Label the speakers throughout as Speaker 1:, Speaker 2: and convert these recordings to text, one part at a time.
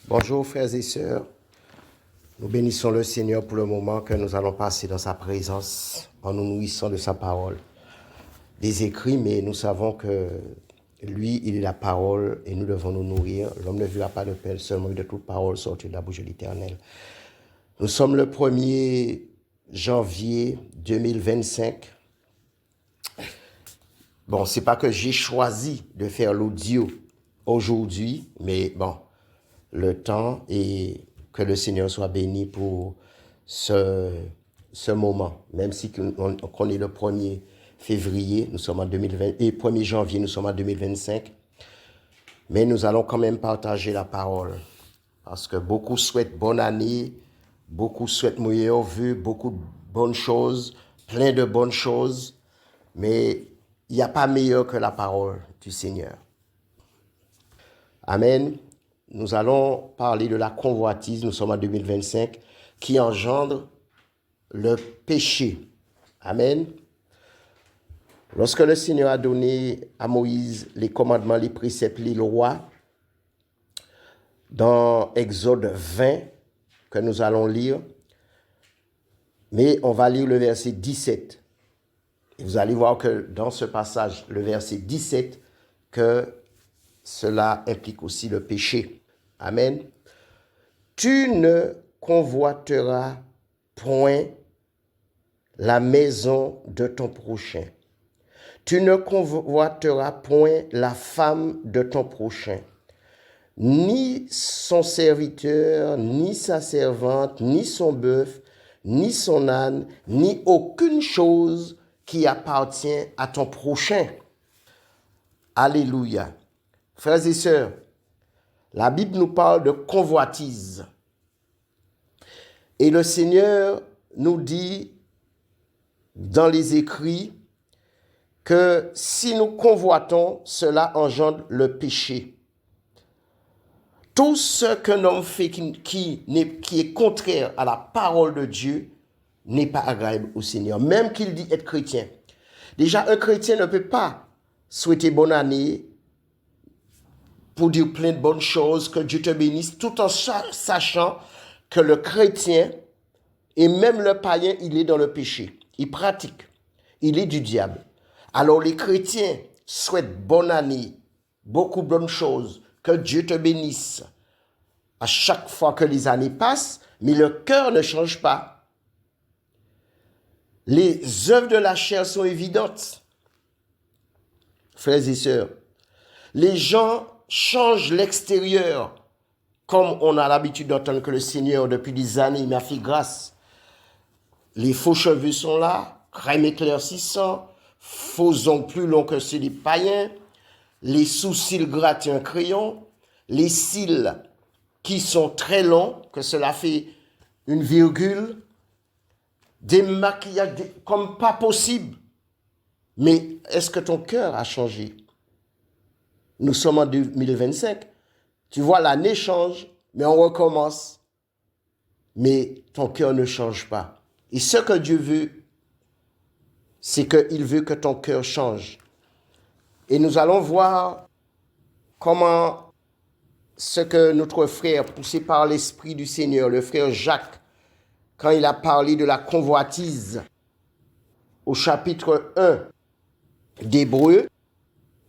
Speaker 1: Bonjour frères et sœurs, nous bénissons le Seigneur pour le moment que nous allons passer dans sa présence en nous nourrissant de sa parole. Des écrits, mais nous savons que lui, il est la parole et nous devons nous nourrir. L'homme ne vivra pas de pain seulement, de toute parole sortie de la bouche de l'Éternel. Nous sommes le 1er janvier 2025. Bon, c'est pas que j'ai choisi de faire l'audio aujourd'hui, mais bon, le temps et que le Seigneur soit béni pour ce moment. Même si qu'on est le 1er février, nous sommes en 2020, et 1er janvier, nous sommes en 2025. Mais nous allons quand même partager la parole. Parce que beaucoup souhaitent bonne année, beaucoup souhaitent meilleurs vœux, beaucoup de bonnes choses, plein de bonnes choses. Mais il n'y a pas meilleur que la parole du Seigneur. Amen. Nous allons parler de la convoitise, nous sommes en 2025, qui engendre le péché. Amen. Lorsque le Seigneur a donné à Moïse les commandements, les préceptes, les lois, dans Exode 20, que nous allons lire, mais on va lire le verset 17. Et vous allez voir que dans ce passage, le verset 17, que cela implique aussi le péché. Amen. Tu ne convoiteras point la maison de ton prochain. Tu ne convoiteras point la femme de ton prochain, ni son serviteur, ni sa servante, ni son bœuf, ni son âne, ni aucune chose qui appartient à ton prochain. Alléluia. Frères et sœurs, la Bible nous parle de convoitise. Et le Seigneur nous dit dans les écrits que si nous convoitons, cela engendre le péché. Tout ce qu'un homme fait qui est contraire à la parole de Dieu n'est pas agréable au Seigneur, même qu'il dit être chrétien. Déjà, un chrétien ne peut pas souhaiter bonne année pour dire plein de bonnes choses, que Dieu te bénisse, tout en sachant que le chrétien et même le païen, il est dans le péché. Il pratique. Il est du diable. Alors les chrétiens souhaitent bonne année, beaucoup de bonnes choses, que Dieu te bénisse à chaque fois que les années passent, mais le cœur ne change pas. Les œuvres de la chair sont évidentes. Frères et sœurs, les gens changent l'extérieur, comme on a l'habitude d'entendre que le Seigneur, depuis des années, m'a fait grâce. Les faux cheveux sont là, crème éclaircissant, faux ongles plus longs que ceux des païens, les sourcils grattés en crayon, les cils qui sont très longs, que cela fait une virgule, des maquillages comme pas possible. Mais est-ce que ton cœur a changé? Nous sommes en 2025. Tu vois, l'année change, mais on recommence. Mais ton cœur ne change pas. Et ce que Dieu veut, c'est qu'il veut que ton cœur change. Et nous allons voir comment ce que notre frère, poussé par l'Esprit du Seigneur, le frère Jacques, quand il a parlé de la convoitise au chapitre 1 d'Hébreux,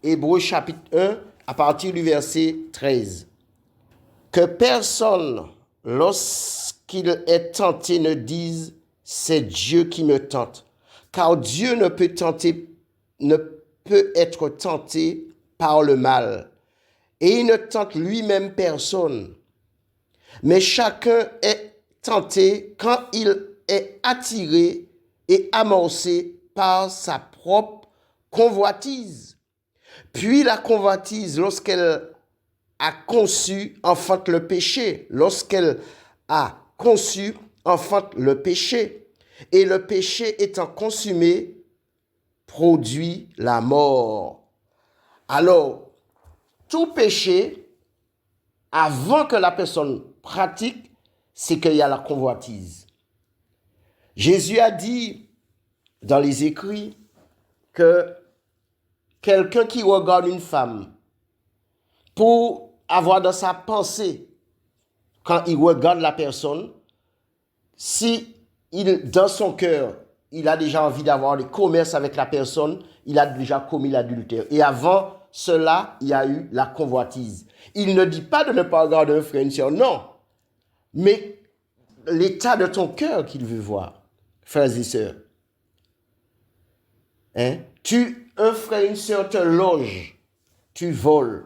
Speaker 1: Hébreux chapitre 1, à partir du verset 13. Que personne, lorsqu'il est tenté, ne dise « c'est Dieu qui me tente ». Car Dieu ne peut être tenté par le mal. Et il ne tente lui-même personne. Mais chacun est tenté quand il est attiré et amorcé par sa propre convoitise. Puis la convoitise, lorsqu'elle a conçu, enfante le péché. Lorsqu'elle a conçu, enfante le péché. Et le péché étant consumé, produit la mort. Alors, tout péché, avant que la personne pratique, c'est qu'il y a la convoitise. Jésus a dit dans les écrits que quelqu'un qui regarde une femme pour avoir dans sa pensée quand il regarde la personne, si dans son cœur, il a déjà envie d'avoir des commerces avec la personne, il a déjà commis l'adultère. Et avant cela, il y a eu la convoitise. Il ne dit pas de ne pas regarder un frère et une sœur, non. Mais l'état de ton cœur qu'il veut voir, frères et sœurs. Hein? Un frère et une sœur te loge, tu voles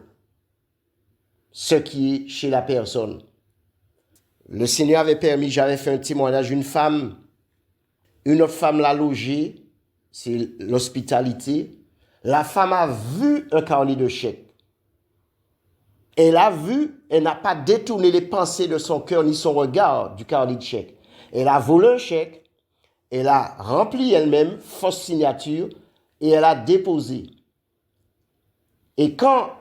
Speaker 1: ce qui est chez la personne. Le Seigneur avait permis, j'avais fait un témoignage, une autre femme l'a logée, c'est l'hospitalité. La femme a vu un carnet de chèques. Elle a vu, elle n'a pas détourné les pensées de son cœur ni son regard du carnet de chèques. Elle a volé un chèque, elle a rempli elle-même, fausse signature, et elle a déposé. Et quand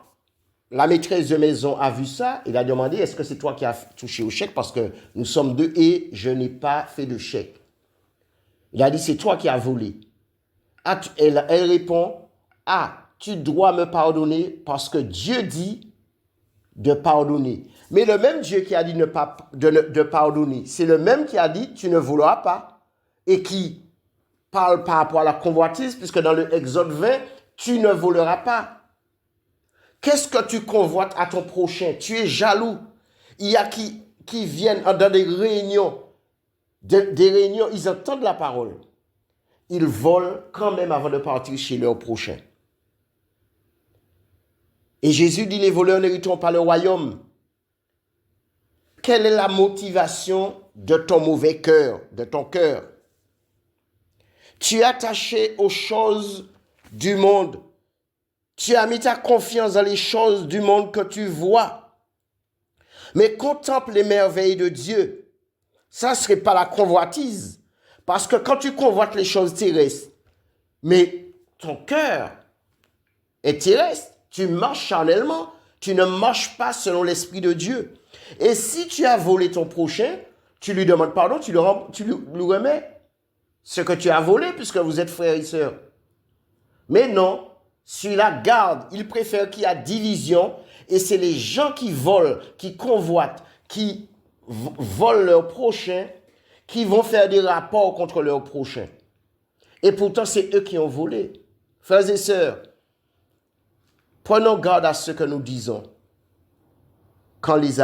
Speaker 1: la maîtresse de maison a vu ça, elle a demandé, est-ce que c'est toi qui as touché au chèque? Parce que nous sommes deux et je n'ai pas fait de chèque. Il a dit, c'est toi qui as volé. Elle répond, tu dois me pardonner parce que Dieu dit de pardonner. Mais le même Dieu qui a dit de pardonner, c'est le même qui a dit, tu ne voleras pas. Et qui parle par rapport à la convoitise, puisque dans le Exode 20, tu ne voleras pas. Qu'est-ce que tu convoites à ton prochain? Tu es jaloux. Il y a qui viennent dans des réunions, ils entendent la parole. Ils volent quand même avant de partir chez leur prochain. Et Jésus dit, les voleurs n'hériteront pas le royaume. Quelle est la motivation de ton mauvais cœur, de ton cœur? Tu es attaché aux choses du monde. Tu as mis ta confiance dans les choses du monde que tu vois. Mais contemple les merveilles de Dieu. Ça ne serait pas la convoitise. Parce que quand tu convoites les choses terrestres, mais ton cœur est terrestre, tu marches charnellement, tu ne marches pas selon l'Esprit de Dieu. Et si tu as volé ton prochain, tu lui demandes pardon, tu lui remets ce que tu as volé puisque vous êtes frères et sœurs. Mais non, celui-là garde, il préfère qu'il y ait division et c'est les gens qui volent, qui convoitent, qui volent leur prochain, qui vont faire des rapports contre leur prochain. Et pourtant, c'est eux qui ont volé. Frères et sœurs, prenons garde à ce que nous disons quand les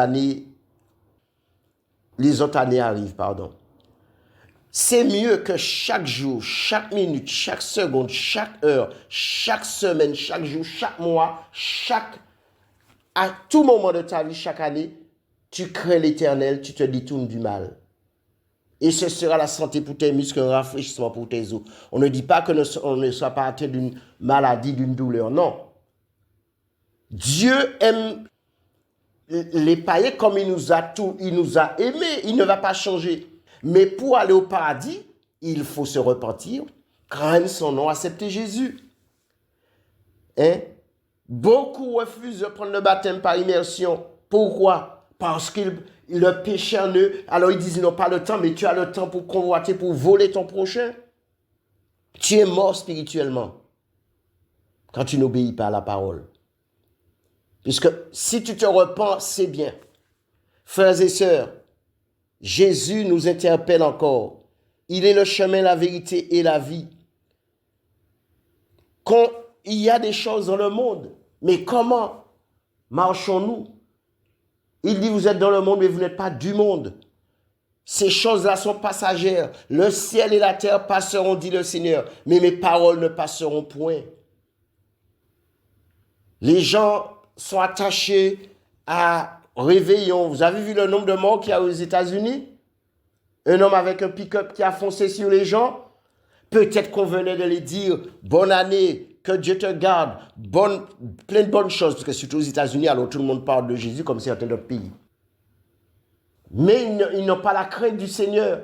Speaker 1: autres années arrivent, pardon. C'est mieux que chaque jour, chaque minute, chaque seconde, chaque heure, chaque semaine, chaque jour, chaque mois, à tout moment de ta vie, chaque année, tu crains l'Éternel, tu te détournes du mal. Et ce sera la santé pour tes muscles, un rafraîchissement pour tes os. On ne dit pas qu'on ne soit pas atteint d'une maladie, d'une douleur, non. Dieu aime les païens comme il nous a aimés, il ne va pas changer. Mais pour aller au paradis, il faut se repentir, craindre son nom, accepter Jésus. Hein? Beaucoup refusent de prendre le baptême par immersion. Pourquoi? Parce que le péché en eux, alors ils disent, ils n'ont pas le temps, mais tu as le temps pour convoiter, pour voler ton prochain. Tu es mort spirituellement quand tu n'obéis pas à la parole. Puisque si tu te repens, c'est bien. Frères et sœurs, Jésus nous interpelle encore. Il est le chemin, la vérité et la vie. Il y a des choses dans le monde, mais comment marchons-nous? Il dit, vous êtes dans le monde, mais vous n'êtes pas du monde. Ces choses-là sont passagères. Le ciel et la terre passeront, dit le Seigneur, mais mes paroles ne passeront point. Les gens sont attachés à réveillon. Vous avez vu le nombre de morts qu'il y a aux États-Unis? Un homme avec un pick-up qui a foncé sur les gens. Peut-être qu'on venait de les dire bonne année, que Dieu te garde, plein de bonnes choses, parce que surtout aux États-Unis, alors tout le monde parle de Jésus comme certains autres pays. Mais ils n'ont pas la crainte du Seigneur.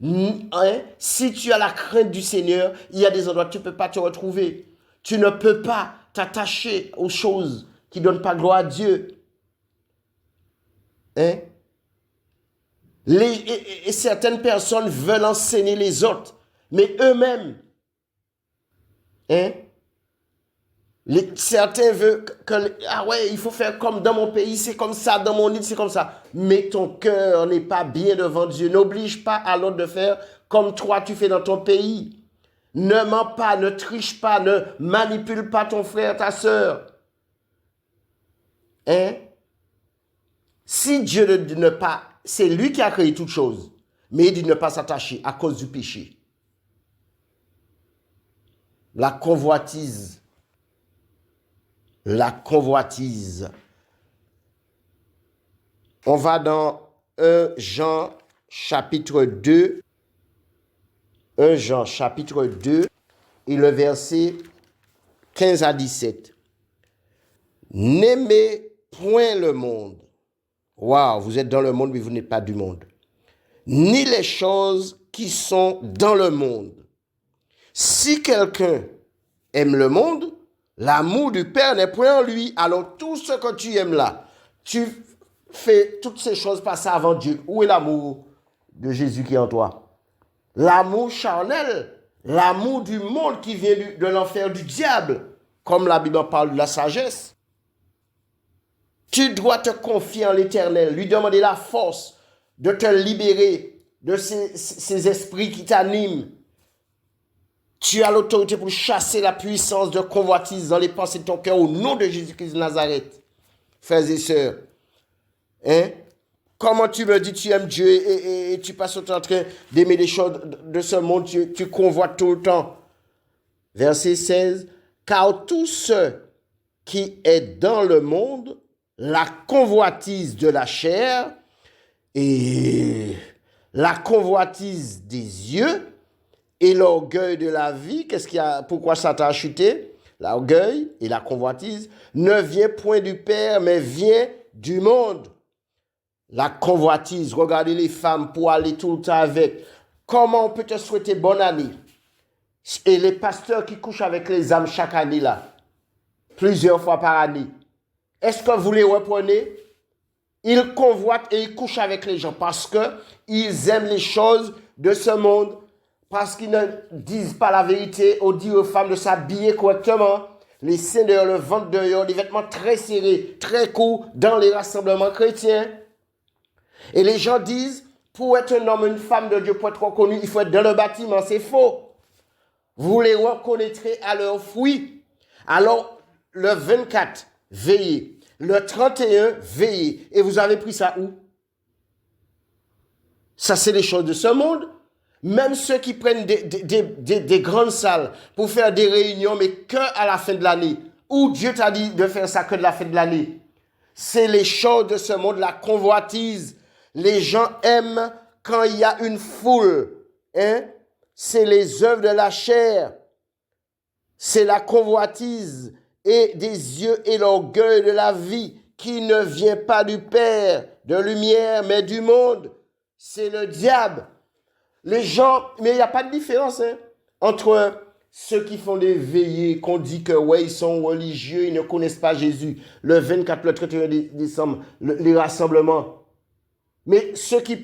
Speaker 1: Hein? Si tu as la crainte du Seigneur, il y a des endroits où tu ne peux pas te retrouver. Tu ne peux pas t'attacher aux choses qui ne donnent pas gloire à Dieu. Hein? Et certaines personnes veulent enseigner les autres, mais eux-mêmes, hein, Certains veulent ah ouais, il faut faire comme dans mon pays, c'est comme ça, dans mon île, c'est comme ça. Mais ton cœur n'est pas bien devant Dieu. N'oblige pas à l'autre de faire comme toi tu fais dans ton pays. Ne mens pas, ne triche pas, ne manipule pas ton frère, ta soeur. Hein? Si Dieu ne pas, c'est lui qui a créé toutes choses, mais il dit ne pas s'attacher à cause du péché. La convoitise. La convoitise. On va dans 1 Jean chapitre 2. 1 Jean chapitre 2 et le verset 15 à 17. N'aimez point le monde. Waouh, vous êtes dans le monde, mais vous n'êtes pas du monde. Ni les choses qui sont dans le monde. Si quelqu'un aime le monde, l'amour du Père n'est point en lui. Alors tout ce que tu aimes là, tu fais toutes ces choses passer avant Dieu. Où est l'amour de Jésus qui est en toi? L'amour charnel, l'amour du monde qui vient de l'enfer du diable, comme la Bible parle de la sagesse. Tu dois te confier en l'Éternel, lui demander la force de te libérer de ces esprits qui t'animent. Tu as l'autorité pour chasser la puissance de convoitise dans les pensées de ton cœur au nom de Jésus-Christ de Nazareth. Frères et sœurs, hein? Comment tu me dis tu aimes Dieu et tu passes ton temps en train d'aimer les choses de ce monde, tu convoites tout le temps. Verset 16. Car tout ce qui est dans le monde, la convoitise de la chair et la convoitise des yeux et l'orgueil de la vie, pourquoi ça t'a chuté? L'orgueil et la convoitise ne vient point du Père, mais vient du monde. La convoitise, regardez les femmes pour aller tout le temps avec. Comment on peut te souhaiter bonne année? Et les pasteurs qui couchent avec les âmes chaque année là, plusieurs fois par année. Est-ce que vous les reprenez? Ils convoitent et ils couchent avec les gens parce qu'ils aiment les choses de ce monde, parce qu'ils ne disent pas la vérité, on dit aux femmes de s'habiller correctement, les seins dehors, le ventre dehors, des vêtements très serrés, très courts dans les rassemblements chrétiens. Et les gens disent, pour être un homme, une femme de Dieu, pour être reconnu, il faut être dans le bâtiment. C'est faux. Vous les reconnaîtrez à leurs fruits. Alors, le 24, veillez. Le 31, veillez. Et vous avez pris ça où? Ça, c'est les choses de ce monde. Même ceux qui prennent des grandes salles pour faire des réunions, mais que à la fin de l'année. Où Dieu t'a dit de faire ça que de la fin de l'année. C'est les choses de ce monde, la convoitise. Les gens aiment quand il y a une foule. Hein? C'est les œuvres de la chair. C'est la convoitise et des yeux et l'orgueil de la vie qui ne vient pas du Père, de lumière, mais du monde. C'est le diable. Les gens, mais il n'y a pas de différence entre ceux qui font des veillées, qu'on dit que ouais, ils sont religieux, ils ne connaissent pas Jésus. Le 24, le 31 décembre, les rassemblements. Mais ceux qui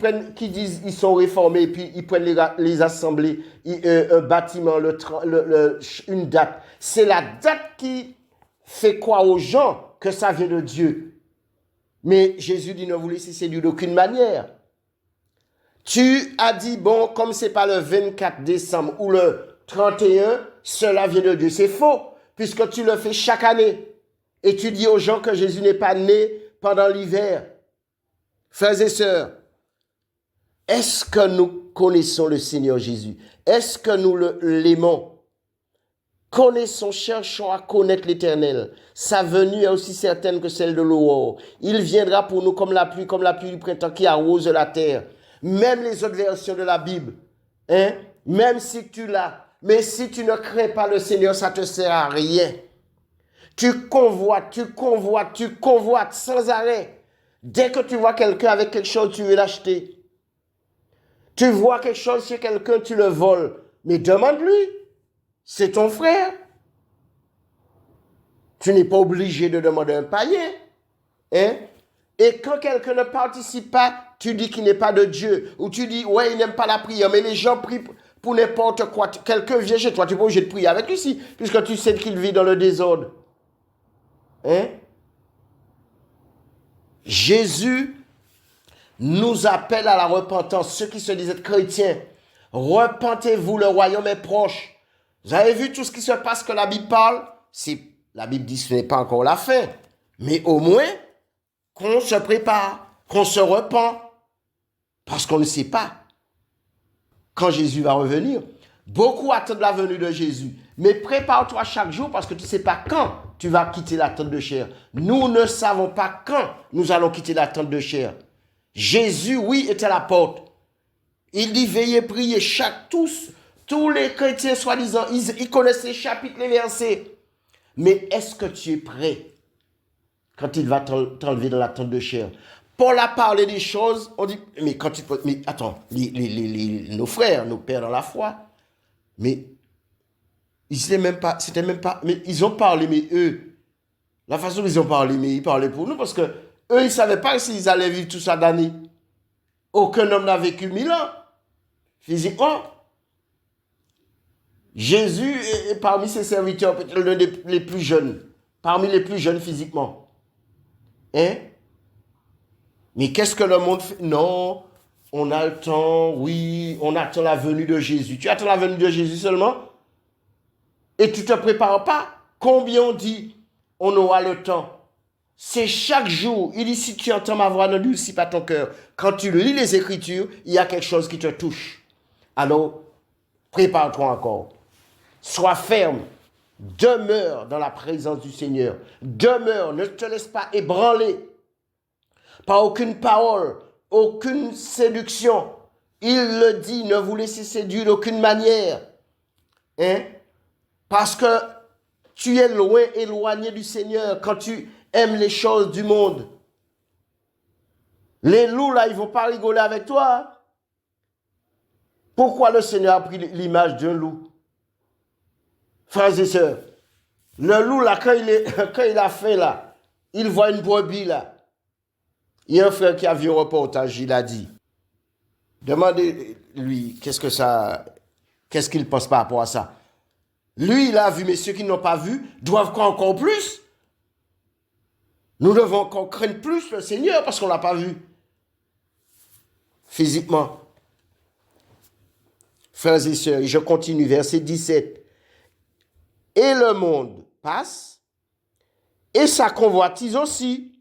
Speaker 1: disent ils sont réformés, puis ils prennent les assemblées, un bâtiment, une date. C'est la date qui fait croire aux gens que ça vient de Dieu. Mais Jésus dit ne vous laissez séduire d'aucune manière. Tu as dit, bon, comme c'est pas le 24 décembre ou le 31, cela vient de Dieu. C'est faux, puisque tu le fais chaque année. Et tu dis aux gens que Jésus n'est pas né pendant l'hiver. Frères et sœurs, est-ce que nous connaissons le Seigneur Jésus? Est-ce que nous l'aimons? Connaissons, cherchons à connaître l'Éternel. Sa venue est aussi certaine que celle de l'aurore. Il viendra pour nous comme la pluie du printemps qui arrose la terre. Même les autres versions de la Bible, hein? Même si tu l'as, mais si tu ne crains pas le Seigneur, ça ne te sert à rien. Tu convoites sans arrêt. Dès que tu vois quelqu'un avec quelque chose, tu veux l'acheter. Tu vois quelque chose chez quelqu'un, tu le voles. Mais demande-lui. C'est ton frère. Tu n'es pas obligé de demander un païen. Hein? Et quand quelqu'un ne participe pas, tu dis qu'il n'est pas de Dieu. Ou tu dis, ouais, il n'aime pas la prière. Mais les gens prient pour n'importe quoi. Quelqu'un vient chez toi, tu n'es pas obligé de prier avec lui, puisque tu sais qu'il vit dans le désordre. Hein? Jésus nous appelle à la repentance. Ceux qui se disent être chrétiens, repentez-vous, le royaume est proche. Vous avez vu tout ce qui se passe que la Bible parle? Si la Bible dit que ce n'est pas encore la fin, mais au moins qu'on se prépare, qu'on se repent, parce qu'on ne sait pas quand Jésus va revenir. Beaucoup attendent la venue de Jésus, mais prépare-toi chaque jour parce que tu ne sais pas quand tu vas quitter la tente de chair. Nous ne savons pas quand nous allons quitter la tente de chair. Jésus, oui, est à la porte. Il dit, veillez, priez, tous les chrétiens, soi-disant, ils connaissent les chapitres, les versets. Mais est-ce que tu es prêt quand il va t'enlever dans la tente de chair? Paul a parlé des choses, on dit, mais quand tu peux, mais attends, nos frères, nos pères dans la foi, mais c'était même pas, mais ils ont parlé, mais eux, la façon dont ils ont parlé, mais ils parlaient pour nous parce que eux, ils ne savaient pas s'ils allaient vivre tout ça d'années. Aucun homme n'a vécu 1000 ans, physiquement. Jésus est parmi ses serviteurs, peut-être l'un des plus jeunes, parmi les plus jeunes physiquement. Hein? Mais qu'est-ce que le monde fait? Non, on a le temps, oui, on attend la venue de Jésus. Tu attends la venue de Jésus seulement? Et tu ne te prépares pas? Combien on dit on aura le temps? C'est chaque jour. Il dit, si tu entends ma voix, ne durcis pas ton cœur. Quand tu lis les Écritures, il y a quelque chose qui te touche. Alors, prépare-toi encore. Sois ferme. Demeure dans la présence du Seigneur. Demeure, ne te laisse pas ébranler par aucune parole, aucune séduction. Il le dit, ne vous laissez séduire d'aucune manière. Hein? Parce que tu es loin, éloigné du Seigneur quand tu aimes les choses du monde. Les loups, là, ils ne vont pas rigoler avec toi. Pourquoi le Seigneur a pris l'image d'un loup? Frères et sœurs, le loup, là, quand il a faim, là, il voit une brebis, là. Il y a un frère qui a vu un reportage, il a dit, demandez-lui, qu'est-ce qu'il pense par rapport à ça? Lui, il a vu, mais ceux qui n'ont pas vu doivent croire encore plus. Nous devons encore craindre plus le Seigneur parce qu'on ne l'a pas vu. Physiquement. Frères et sœurs, je continue, verset 17. Et le monde passe, et sa convoitise aussi.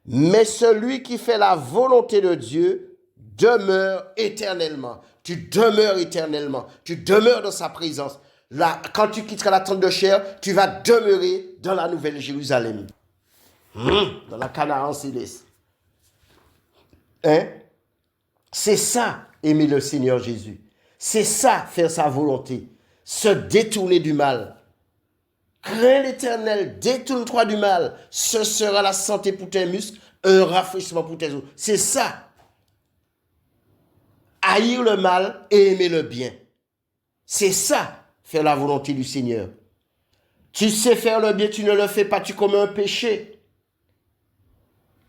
Speaker 1: Mais celui qui fait la volonté de Dieu demeure éternellement. Tu demeures éternellement. Tu demeures dans sa présence. Là, quand tu quitteras la tente de chair, tu vas demeurer dans la nouvelle Jérusalem. Dans la Canaan céleste. Hein? C'est ça, aimer le Seigneur Jésus. C'est ça, faire sa volonté. Se détourner du mal. Crains l'Éternel, détourne-toi du mal. Ce sera la santé pour tes muscles, un rafraîchissement pour tes os. C'est ça. Haïr le mal et aimer le bien. C'est ça, faire la volonté du Seigneur. Tu sais faire le bien, tu ne le fais pas, tu commets un péché.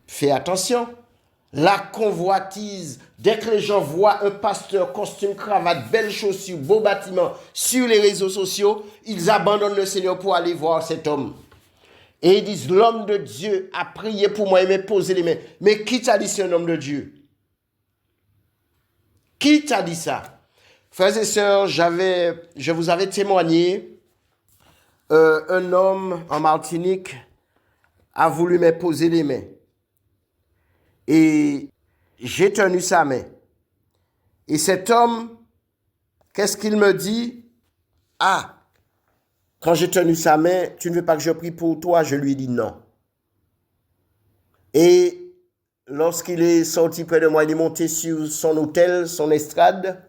Speaker 1: Fais attention. La convoitise, dès que les gens voient un pasteur, costume, cravate, belles chaussures, beau bâtiment sur les réseaux sociaux, ils abandonnent le Seigneur pour aller voir cet homme. Et ils disent, l'homme de Dieu a prié pour moi et m'a posé les mains. Mais qui t'a dit c'est un homme de Dieu? Qui t'a dit ça? Frères et sœurs, je vous avais témoigné, un homme en Martinique a voulu me poser les mains. Et j'ai tenu sa main. Et cet homme, qu'est-ce qu'il me dit? Ah, quand j'ai tenu sa main, tu ne veux pas que je prie pour toi? Je lui ai dit non. Et lorsqu'il est sorti près de moi, il est monté sur son autel, son estrade.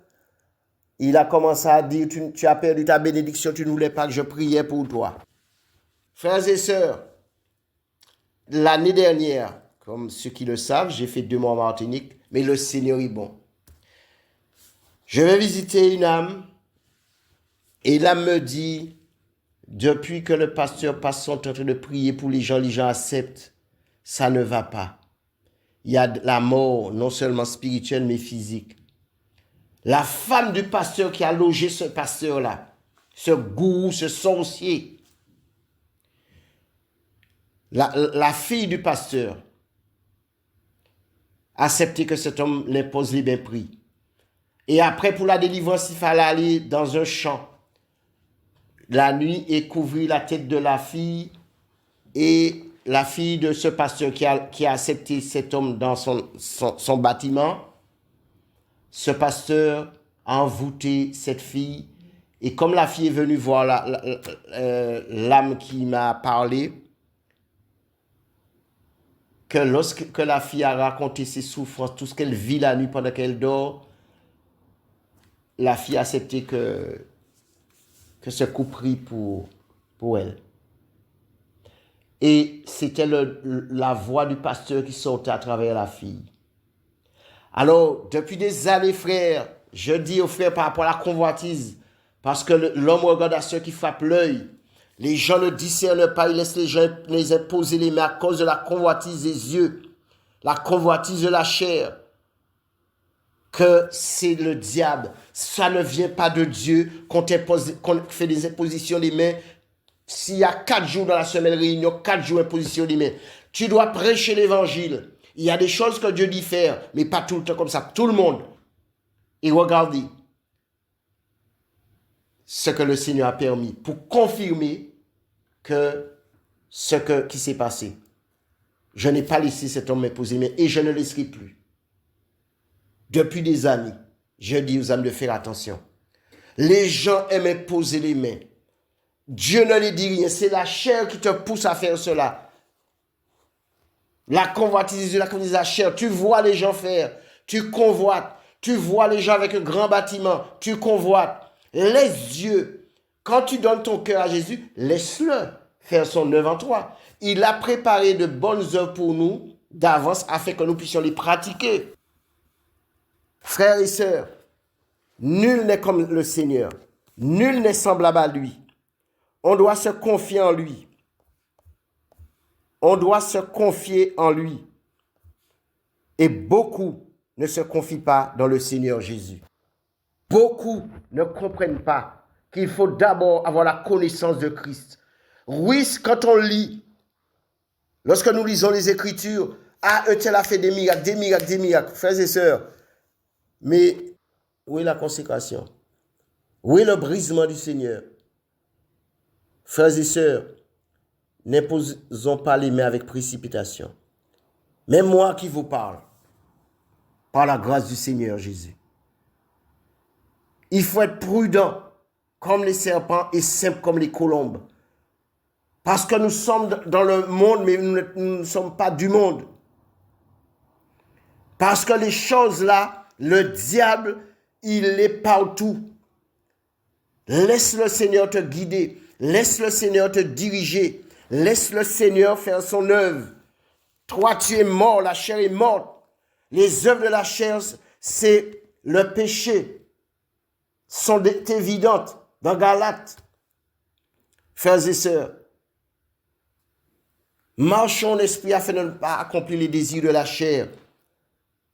Speaker 1: Il a commencé à dire, tu as perdu ta bénédiction, tu ne voulais pas que je priais pour toi. Frères et sœurs, l'année dernière, comme ceux qui le savent, j'ai fait 2 mois en Martinique, mais le Seigneur est bon. Je vais visiter une âme, et l'âme me dit, depuis que le pasteur passe son temps en train de prier pour les gens acceptent, ça ne va pas. Il y a la mort, non seulement spirituelle, mais physique. La femme du pasteur qui a logé ce pasteur-là, ce gourou, ce sorcier, la fille du pasteur acceptait que cet homme l'impose les bains pris. Et après, pour la délivrance, il fallait aller dans un champ la nuit et couvrir la tête de la fille. Et la fille de ce pasteur qui a accepté cet homme dans son bâtiment, ce pasteur a envoûté cette fille. Et comme la fille est venue voir l'âme qui m'a parlé, que lorsque la fille a raconté ses souffrances, tout ce qu'elle vit la nuit pendant qu'elle dort, la fille a accepté que ce coup prie pour elle. Et c'était la voix du pasteur qui sortait à travers la fille. Alors, depuis des années, frères, je dis aux frères par rapport à la convoitise, parce que l'homme regarde à ceux qui frappent l'œil. Les gens ne discernent pas, ils laissent les gens les imposer les mains à cause de la convoitise des yeux, la convoitise de la chair, que c'est le diable. Ça ne vient pas de Dieu qu'on fait des impositions des mains. S'il y a 4 jours dans la semaine réunion, 4 jours imposition des mains, tu dois prêcher l'évangile. Il y a des choses que Dieu dit faire, mais pas tout le temps comme ça. Tout le monde. Et regardez ce que le Seigneur a permis pour confirmer que qui s'est passé. Je n'ai pas laissé cet homme m'imposer les mains et je ne laisserai plus. Depuis des années, je dis aux âmes de faire attention. Les gens aiment imposer les mains. Dieu ne lui dit rien, c'est la chair qui te pousse à faire cela. La convoitise de la chair, tu vois les gens faire, tu convoites, tu vois les gens avec un grand bâtiment, tu convoites. Laisse Dieu, quand tu donnes ton cœur à Jésus, laisse-le faire son œuvre en toi. Il a préparé de bonnes œuvres pour nous d'avance afin que nous puissions les pratiquer. Frères et sœurs, nul n'est comme le Seigneur, nul n'est semblable à lui. On doit se confier en lui. On doit se confier en lui. Et beaucoup ne se confient pas dans le Seigneur Jésus. Beaucoup ne comprennent pas qu'il faut d'abord avoir la connaissance de Christ. Oui, quand on lit, lorsque nous lisons les Écritures, un tel a fait des miracles, frères et sœurs. Mais où est la consécration? Où est le brisement du Seigneur? Frères et sœurs, n'imposons pas les mains avec précipitation. Même moi qui vous parle, par la grâce du Seigneur Jésus. Il faut être prudent comme les serpents et simple comme les colombes. Parce que nous sommes dans le monde, mais nous ne sommes pas du monde. Parce que les choses là, le diable, il est partout. Laisse le Seigneur te guider. Laisse le Seigneur te diriger. Laisse le Seigneur faire son œuvre. Toi, tu es mort, la chair est morte. Les œuvres de la chair, c'est le péché. Sont évidentes dans Galates. Frères et sœurs, marchons en esprit afin de ne pas accomplir les désirs de la chair.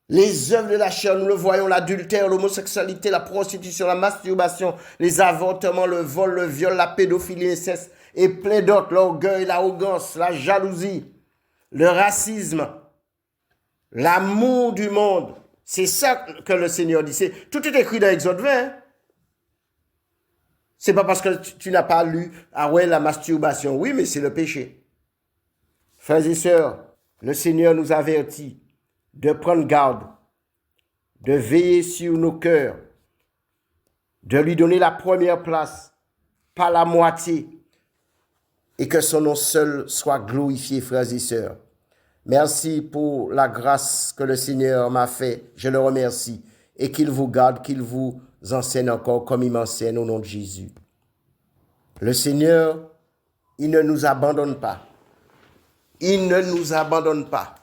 Speaker 1: Les œuvres de la chair, nous le voyons, l'adultère, l'homosexualité, la prostitution, la masturbation, les avortements, le vol, le viol, la pédophilie, l'inceste et plein d'autres, l'orgueil, l'arrogance, la jalousie, le racisme, l'amour du monde. C'est ça que le Seigneur dit. Tout est écrit dans Exode 20. Hein? C'est pas parce que tu n'as pas lu, ah ouais, la masturbation. Oui, mais c'est le péché. Frères et sœurs, le Seigneur nous avertit de prendre garde, de veiller sur nos cœurs, de lui donner la première place, pas la moitié, et que son nom seul soit glorifié, frères et sœurs. Merci pour la grâce que le Seigneur m'a fait, je le remercie, et qu'il vous garde, qu'il vous enseigne encore comme il m'enseigne au nom de Jésus. Le Seigneur, il ne nous abandonne pas. Il ne nous abandonne pas.